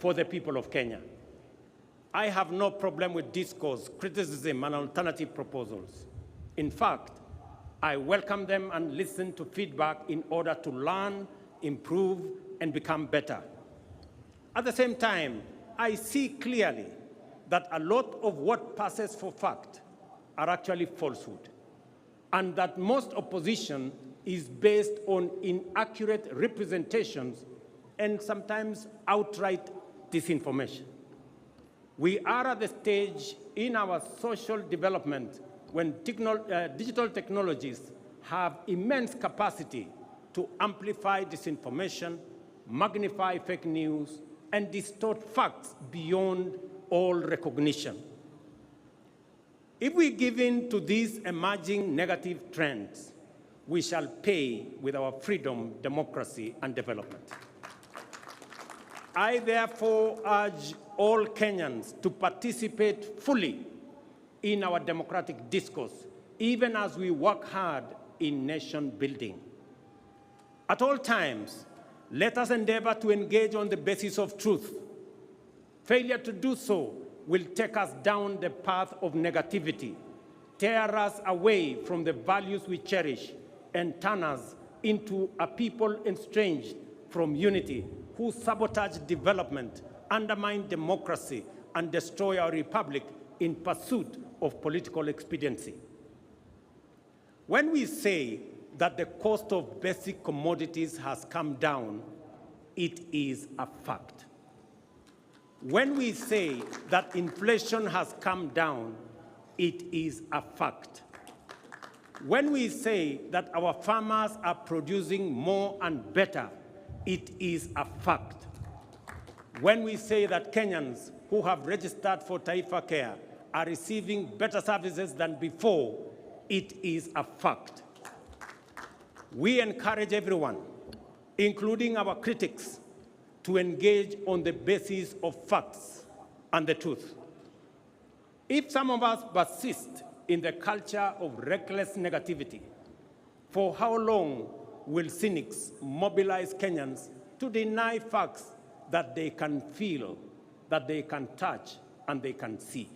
for the people of Kenya. I have no problem with discourse, criticism, and alternative proposals. In fact, I welcome them and listen to feedback in order to learn, improve, and become better. At the same time, I see clearly that a lot of what passes for fact are actually falsehood, and that most opposition is based on inaccurate representations and sometimes outright disinformation. We are at the stage in our social development when digital technologies have immense capacity to amplify disinformation, magnify fake news, and distort facts beyond all recognition. If we give in to these emerging negative trends, we shall pay with our freedom, democracy, and development. I therefore urge all Kenyans to participate fully in our democratic discourse, even as we work hard in nation building. At all times, let us endeavor to engage on the basis of truth. Failure to do so will take us down the path of negativity, tear us away from the values we cherish, and turn us into a people estranged from unity, who sabotage development, undermine democracy, and destroy our republic in pursuit of political expediency. When we say that the cost of basic commodities has come down, it is a fact. When we say that inflation has come down, it is a fact. When we say that our farmers are producing more and better, it is a fact. When we say that Kenyans who have registered for Taifa Care are receiving better services than before, it is a fact. We encourage everyone, including our critics, to engage on the basis of facts and the truth. If some of us persist in the culture of reckless negativity, for how long will cynics mobilize Kenyans to deny facts that they can feel, that they can touch, and they can see?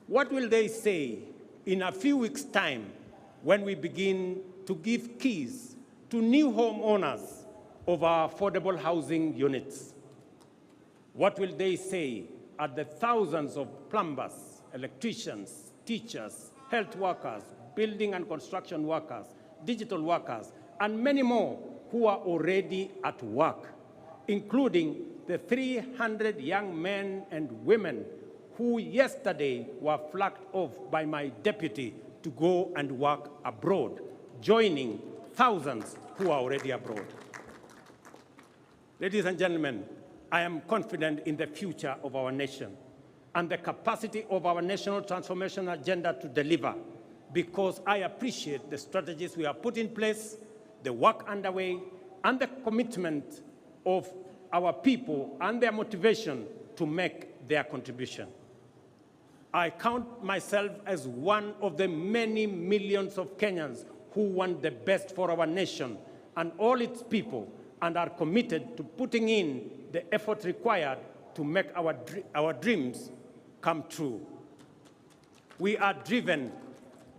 What will they say in a few weeks' time when we begin to give keys to new homeowners of our affordable housing units? What will they say at the thousands of plumbers, electricians, teachers, health workers, building and construction workers, digital workers, and many more who are already at work, including the 300 young men and women who yesterday were flagged off by my deputy to go and work abroad, joining thousands who are already abroad? Ladies and gentlemen, I am confident in the future of our nation and the capacity of our national transformation agenda to deliver, because I appreciate the strategies we have put in place, the work underway, and the commitment of our people and their motivation to make their contribution. I count myself as one of the many millions of Kenyans who want the best for our nation and all its people, and are committed to putting in the effort required to make our dreams come true. We are driven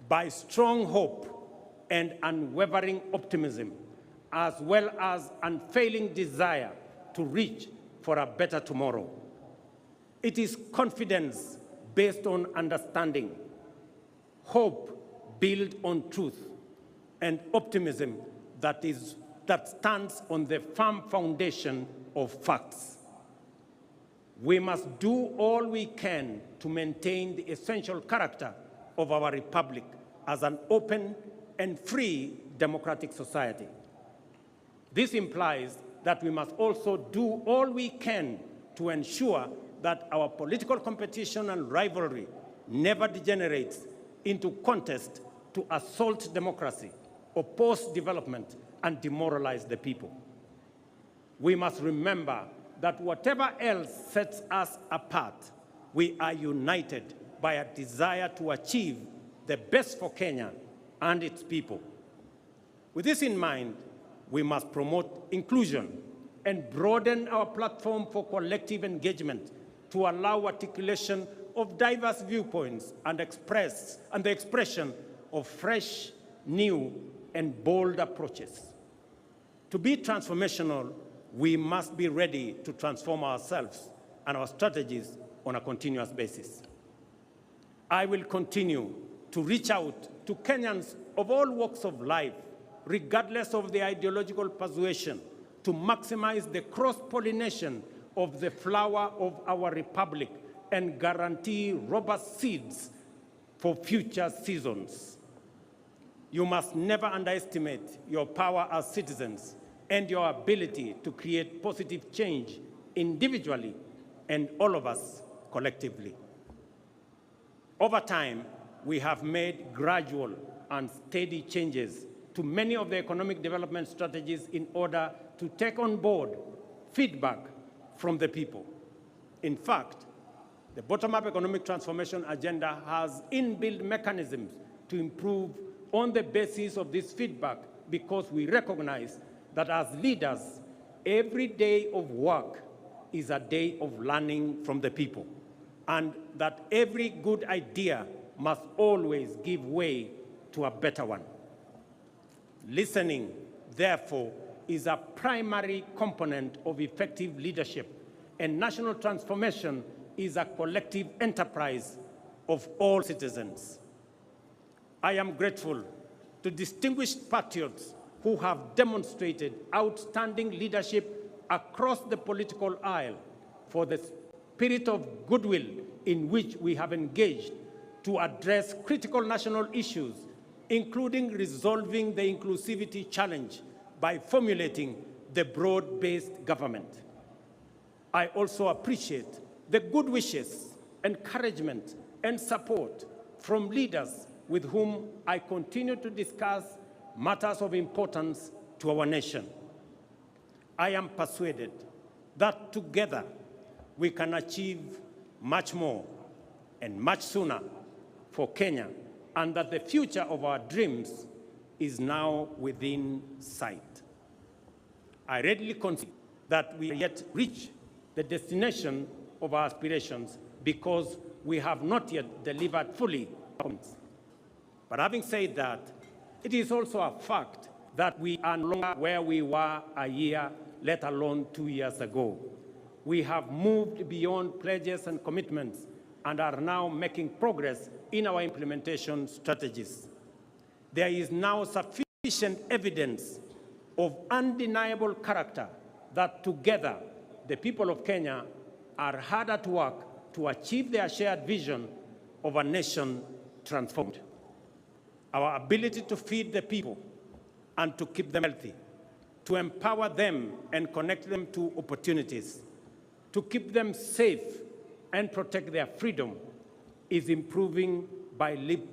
by strong hope and unwavering optimism, as well as unfailing desire to reach for a better tomorrow. It is confidence based on understanding, hope built on truth, and optimism that stands on the firm foundation of facts. We must do all we can to maintain the essential character of our republic as an open and free democratic society. This implies that we must also do all we can to ensure that our political competition and rivalry never degenerates into contest to assault democracy, oppose development, and demoralize the people. We must remember that whatever else sets us apart, we are united by a desire to achieve the best for Kenya and its people. With this in mind, we must promote inclusion and broaden our platform for collective engagement to allow articulation of diverse viewpoints and the expression of fresh, new, and bold approaches. To be transformational, we must be ready to transform ourselves and our strategies on a continuous basis. I will continue to reach out to Kenyans of all walks of life, regardless of their ideological persuasion, to maximize the cross-pollination of the flower of our republic and guarantee robust seeds for future seasons. You must never underestimate your power as citizens and your ability to create positive change individually and all of us collectively. Over time, we have made gradual and steady changes to many of the economic development strategies in order to take on board feedback from the people. In fact, the bottom-up economic transformation agenda has inbuilt mechanisms to improve on the basis of this feedback, because we recognize that as leaders, every day of work is a day of learning from the people, and that every good idea must always give way to a better one. Listening, therefore, is a primary component of effective leadership, and national transformation is a collective enterprise of all citizens. I am grateful to distinguished patriots who have demonstrated outstanding leadership across the political aisle for the spirit of goodwill in which we have engaged to address critical national issues, including resolving the inclusivity challenge by formulating the broad-based government. I also appreciate the good wishes, encouragement, and support from leaders with whom I continue to discuss matters of importance to our nation. I am persuaded that together we can achieve much more and much sooner for Kenya, and that the future of our dreams is now within sight. I readily concede that we yet reach the destination of our aspirations because we have not yet delivered fully. But having said that, it is also a fact that we are no longer where we were a year, let alone 2 years ago. We have moved beyond pledges and commitments and are now making progress in our implementation strategies. There is now sufficient evidence of undeniable character that together the people of Kenya are hard at work to achieve their shared vision of a nation transformed. Our ability to feed the people and to keep them healthy, to empower them and connect them to opportunities, to keep them safe and protect their freedom is improving by leaps